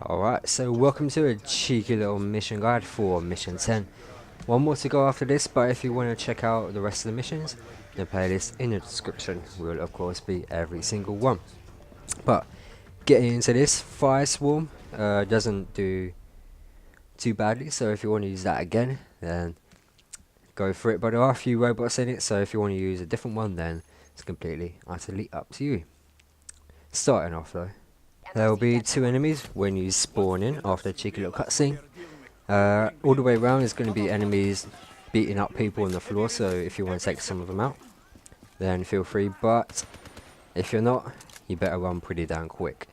Alright, so welcome to a cheeky little mission guide for mission 10. One more to go after this, but if you want to check out the rest of the missions, the playlist in the description will of course be every single one. But getting into this, Fire Swarm doesn't do too badly, so if you want to use that again, then go for it. But there are a few robots in it, so if you want to use a different one, then it's completely, utterly up to you. Starting off though, there will be two enemies when you spawn in after a cheeky little cutscene. All the way around is going to be enemies beating up people on the floor, so if you want to take some of them out, then feel free, but if you're not, you better run pretty damn quick.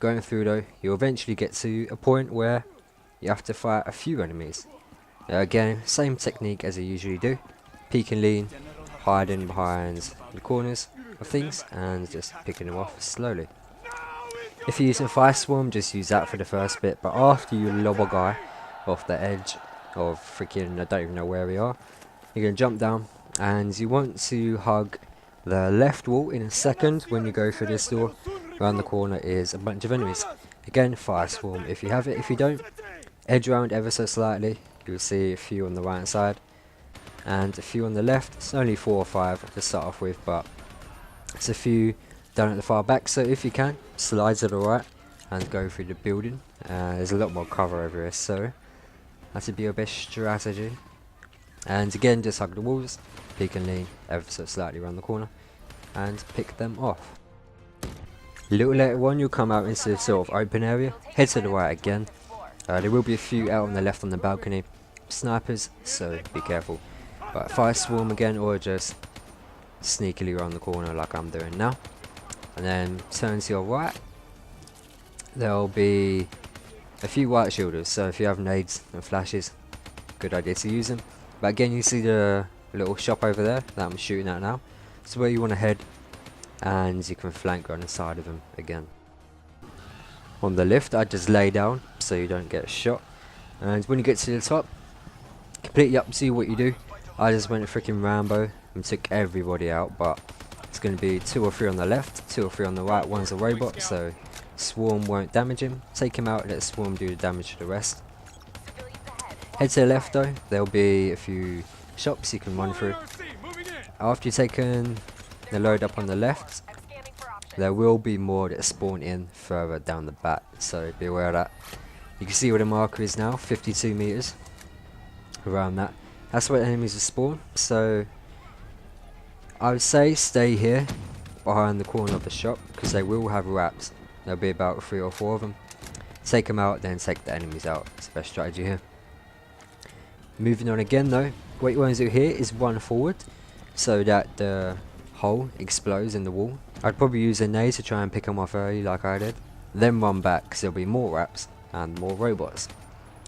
Going through though, you'll eventually get to a point where you have to fight a few enemies. Again, same technique as you usually do, peek and lean, hiding behind the corners of things and just picking them off slowly. If you're using Fire Swarm, just use that for the first bit, but after you lob a guy off the edge of freaking, I don't even know where we are, you're going to jump down and you want to hug the left wall in a second. When you go through this door, around the corner is a bunch of enemies. Again, Fire Swarm if you have it. If you don't, edge around ever so slightly, you'll see a few on the right side and a few on the left. It's only 4 or 5 to start off with, but it's a few down at the far back, so if you can, slide to the right and go through the building. There's a lot more cover over here, so that would be your best strategy. And again, just hug the walls, peek and lean ever so slightly around the corner and pick them off. A little later on, you'll come out into this sort of open area, head to the right again. There will be a few out on the left on the balcony, snipers, so be careful. But Fire Swarm again, or just sneakily around the corner like I'm doing now. And then turn to your right, there'll be a few white shielders, so if you have nades and flashes, good idea to use them. But again, you see the little shop over there that I'm shooting at now, it's where you want to head and you can flank on the side of them again. On the lift, I just lay down so you don't get shot, and when you get to the top, completely up to you what you do. I just went freaking Rambo and took everybody out, but it's going to be 2 or 3 on the left, 2 or 3 on the right. One's a robot, so Swarm won't damage him. Take him out, let Swarm do the damage to the rest. Head to the left though, there'll be a few shops you can run through. After you've taken the load up on the left, there will be more that spawn in further down the back, so be aware of that. You can see where the marker is now, 52 meters around that. That's where enemies will spawn, so I would say stay here behind the corner of the shop because they will have wraps. There'll be about 3 or 4 of them. Take them out, then take the enemies out. It's the best strategy here. Moving on again though, what you want to do here is run forward so that the hole explodes in the wall. I'd probably use a nade to try and pick them off early like I did. Then run back because there'll be more wraps and more robots.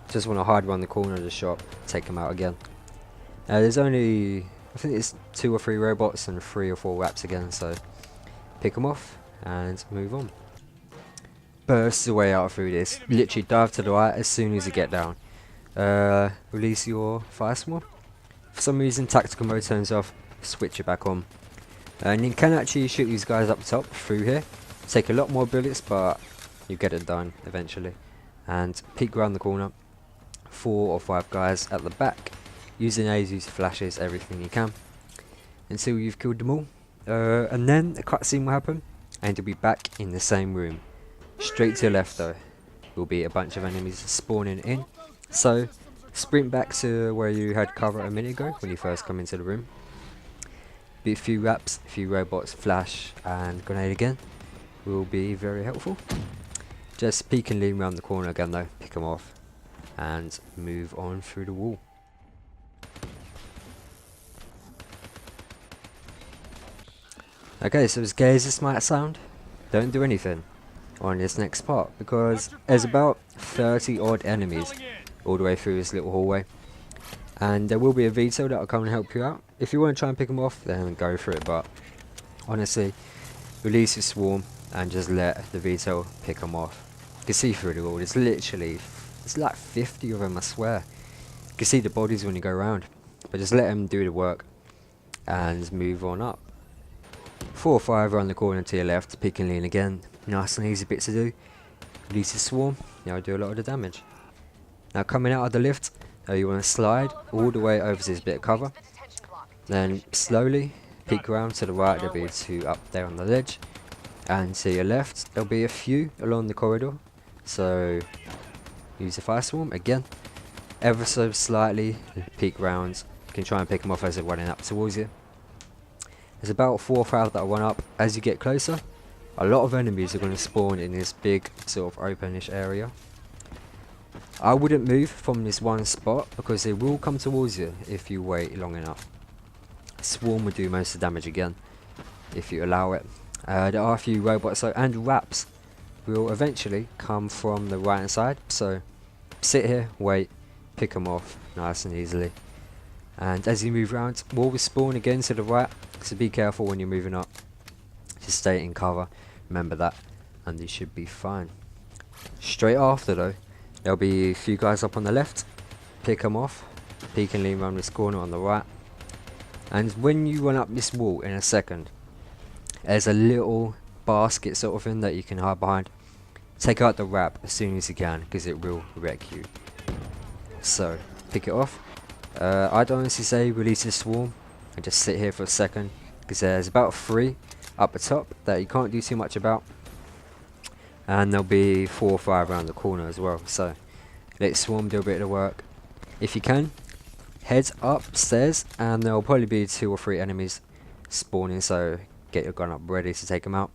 Just want to hide around the corner of the shop, take them out again. There's only, I think it's 2 or 3 robots and 3 or 4 wraps again, so pick them off and move on. Burst the way out through this, literally dive to the right as soon as you get down. Release your Fire Swarm. For some reason tactical mode turns off, switch it back on. And you can actually shoot these guys up top through here. Take a lot more bullets, but you get it done eventually. And peek around the corner, 4 or 5 guys at the back. Using A's, use flashes, everything you can until you've killed them all. And then a cutscene will happen and you'll be back in the same room. Straight to your left though will be a bunch of enemies spawning in, so sprint back to where you had cover a minute ago when you first come into the room. Be a few wraps, a few robots, flash and grenade again will be very helpful. Just peek and lean around the corner again though, pick them off and move on through the wall. Okay, so as gay as this might sound, don't do anything on this next part because there's about 30 odd enemies all the way through this little hallway, and there will be a veto that will come and help you out. If you want to try and pick them off, then go for it, but honestly, release your swarm and just let the veto pick them off. You can see through the wall, it's literally, it's like 50 of them, I swear. You can see the bodies when you go around, but just let them do the work and move on up. 4 or 5 around the corner to your left, peek and lean again, nice and easy bit to do. release a swarm, now do a lot of the damage. Now coming out of the lift, you want to slide all the way over to this bit of cover, then slowly peek around to the right. There'll be 2 up there on the ledge, and to your left there'll be a few along the corridor, so use the fire swarm again, ever so slightly peek round. You can try and pick them off as they're running up towards you. There's about 4 or 5 that I run up. As you get closer, a lot of enemies are going to spawn in this big sort of openish area. I wouldn't move from this one spot because they will come towards you if you wait long enough. Swarm will do most of the damage again if you allow it. There are a few robots though, and wraps will eventually come from the right hand side, so sit here, wait, pick them off nice and easily. And as you move around, will spawn again to the right, so be careful when you're moving up. Just stay in cover, remember that, and you should be fine. Straight after though, there'll be a few guys up on the left, pick them off, peek and lean around this corner on the right. And when you run up this wall in a second, there's a little basket sort of thing that you can hide behind. Take out the wrap as soon as you can, because it will wreck you. So, pick it off. I'd honestly say release the swarm and just sit here for a second, because there's about 3 up the top that you can't do too much about. And there'll be 4 or 5 around the corner as well, so let swarm do a bit of the work. If you can, head upstairs and there'll probably be 2 or 3 enemies spawning, so get your gun up ready to take them out.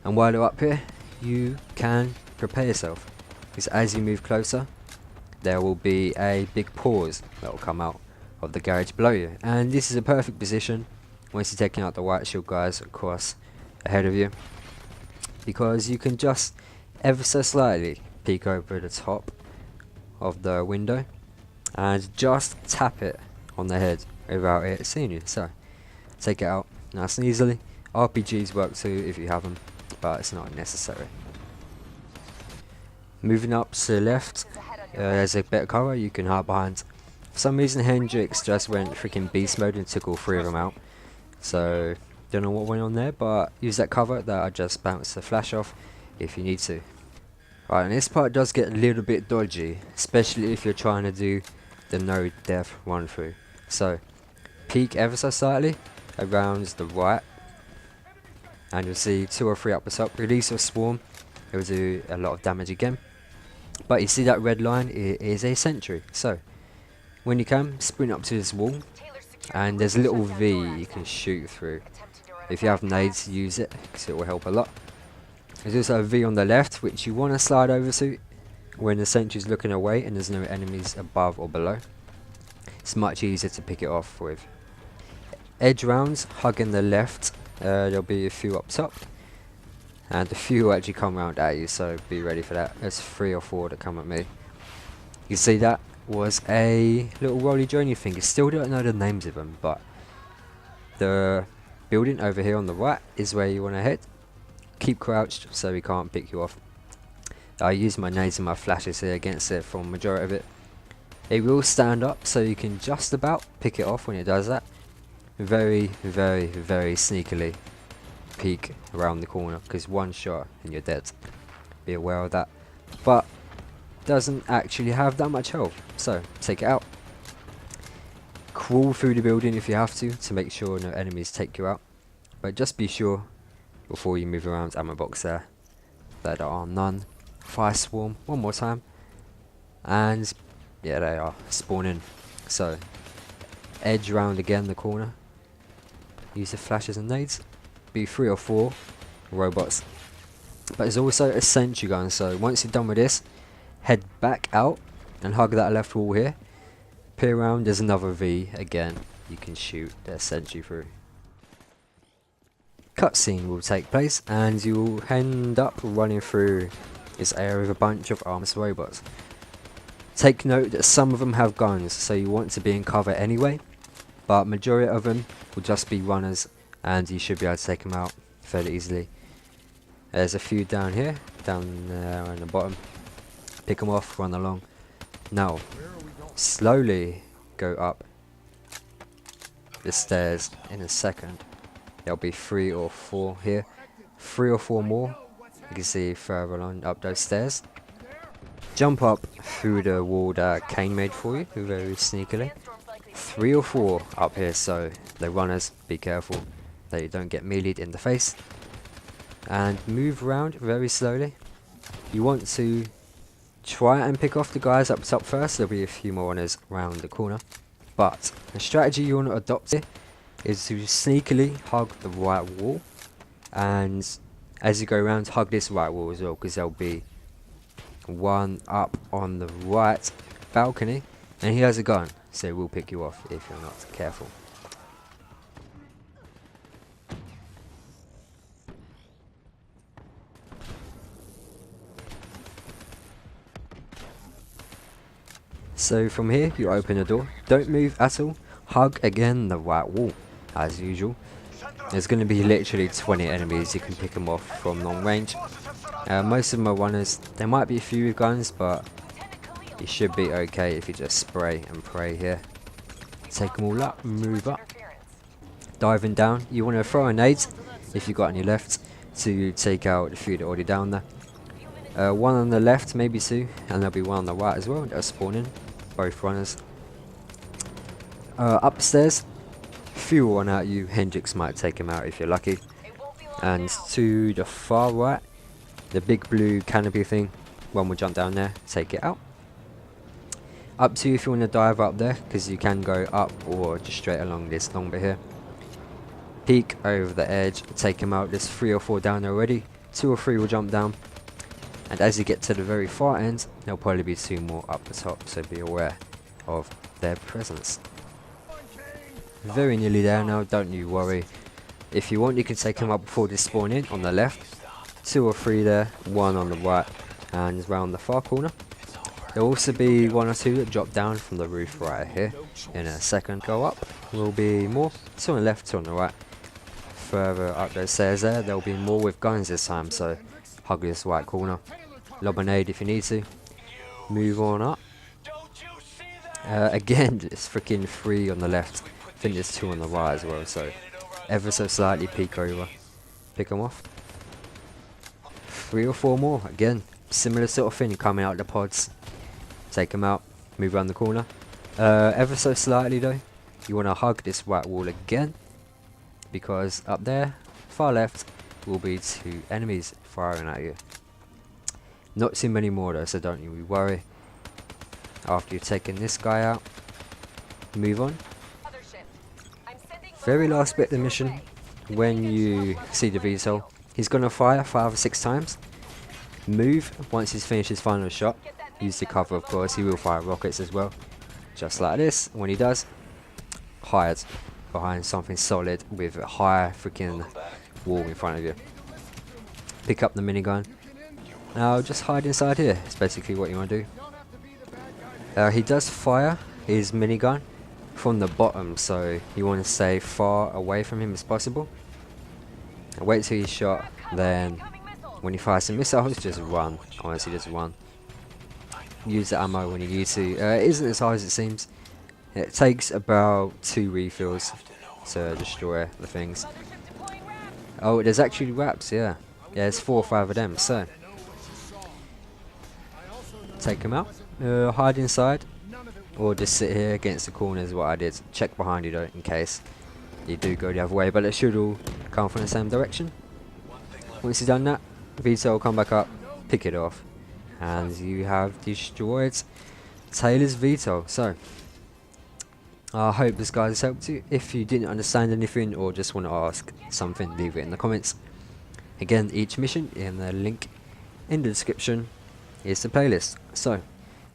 And while you're up here, you can prepare yourself, because as you move closer there will be a big pause that will come out of the garage below you, and this is a perfect position once you're taking out the white shield guys across ahead of you, because you can just ever so slightly peek over the top of the window and just tap it on the head without it seeing you. So take it out nice and easily. RPGs work too if you have them, but it's not necessary. Moving up to the left, there's a bit of cover you can hide behind. For some reason Hendrix just went freaking beast mode and took all 3 of them out, so don't know what went on there, but use that cover that I just bounced the flash off if you need to. Right, and this part does get a little bit dodgy, especially if you're trying to do the no death run through. So peek ever so slightly around the right and you'll see 2 or 3 up the top. Release a swarm, it will do a lot of damage again. But you see that red line, it is a sentry. So when you can, sprint up to this wall and there's a little V you can shoot through. If you have nades, use it because it will help a lot. There's also a V on the left which you want to slide over to when the sentry's looking away and there's no enemies above or below. It's much easier to pick it off with. Edge rounds, hugging the left, there'll be a few up top and a few will actually come round at you, so be ready for that. There's 3 or 4 that come at me. You see that was a little rolly journey thing. You still don't know the names of them, but the building over here on the right is where you want to head. Keep crouched so he can't pick you off. I use my nades and my flashes here against it for the majority of it. It will stand up so you can just about pick it off when it does that. Very, very, very sneakily peek around the corner, because 1 shot and you're dead. Be aware of that. But doesn't actually have that much health, so take it out. Crawl through the building if you have to make sure no enemies take you out. But just be sure before you move around, ammo box there, that there are none. Fire swarm one more time, and yeah, they are spawning. So edge round again the corner, use the flashes and nades, be 3 or 4 robots. But there's also a sentry gun, so once you're done with this, head back out and hug that left wall here, peer around, there's another V again you can shoot the sentry through. Cutscene will take place and you will end up running through this area with a bunch of armed robots. Take note that some of them have guns, so you want to be in cover anyway, but majority of them will just be runners and you should be able to take them out fairly easily. There's a few down here, down there on the bottom. Pick them off, run along. Now, slowly go up the stairs in a second. There'll be 3 or 4 here. 3 or 4 more You can see further along up those stairs. Jump up through the wall that Kane made for you very sneakily. 3 or 4 up here, so the runners, be careful that you don't get meleeed in the face. And move around very slowly. You want to try and pick off the guys up top first. There'll be a few more runners around the corner. But the strategy you want to adopt here is to sneakily hug the right wall. And as you go around, hug this right wall as well, because there'll be one up on the right balcony, and he has a gun, so he will pick you off if you're not careful. So from here, you open the door, don't move at all, hug again the right wall, as usual. There's going to be literally 20 enemies, you can pick them off from long range. Most of them are runners. There might be a few with guns, but you should be okay if you just spray and pray here. Take them all up, move up. Diving down, you want to throw a nade, if you've got any left, to take out the few that are already down there. One on the left, maybe 2, and there'll be one on the right as well, that'll spawn in, both runners. Upstairs, few will run out you, Hendrix might take him out if you're lucky. And to the far right, the big blue canopy thing, one will jump down there, take it out. Up to you if you want to dive up there, because you can go up or just straight along this long bit here. Peek over the edge, take him out. There's 3 or 4 down there already, 2 or 3 will jump down. And as you get to the very far end, there'll probably be 2 more up the top, so be aware of their presence. Very nearly there now, don't you worry. If you want, you can take him up before they spawn in on the left. 2 or 3 there, 1 on the right and round the far corner. There'll also be 1 or 2 that drop down from the roof right here. In a second go up, will be more, 2 on the left, 2 on the right. Further up those stairs there, there'll be more with guns this time, so hug this right corner. Lob a nade if you need to. Move on up. Again, it's freaking 3 on the left. I think there's 2 on the right as well, so ever so slightly peek over. Pick them off. 3 or 4 more, again, similar sort of thing, coming out the pods. Take them out, move around the corner. Ever so slightly though, you want to hug this right wall again, because up there, far left, will be 2 enemies firing at you. Not too many more though, so don't you worry. After you've taken this guy out, move on. Very last bit of the mission, when you see the VTOL, he's going to fire 5 or 6 times. Move once he's finished his final shot. Use the cover, of course. He will fire rockets as well. Just like this. When he does, hide behind something solid with a high freaking wall in front of you. Pick up the minigun. Now just hide inside here. It's basically what you want to do. He does fire his minigun from the bottom, so you want to stay far away from him as possible. Wait till he's shot, then when he fires some missiles, just run. Honestly, just run. Use the ammo when you need to. It isn't as hard as it seems. It takes about 2 refills to destroy the things. Oh, there's actually wraps, yeah. Yeah, there's 4 or 5 of them, so take them out. Hide inside, or just sit here against the corner is what I did. Check behind you though, in case you do go the other way, but it should all come from the same direction. Once you've done that, VTOL will come back up, pick it off, and you have destroyed Taylor's VTOL. So I hope this guide has helped you. If you didn't understand anything or just want to ask something, leave it in the comments. Again, each mission in the link in the description is the playlist. So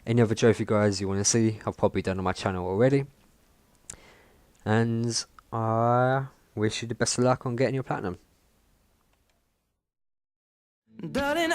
any other trophy guys you want to see, I've probably done on my channel already. And I wish you the best of luck on getting your platinum. Darling,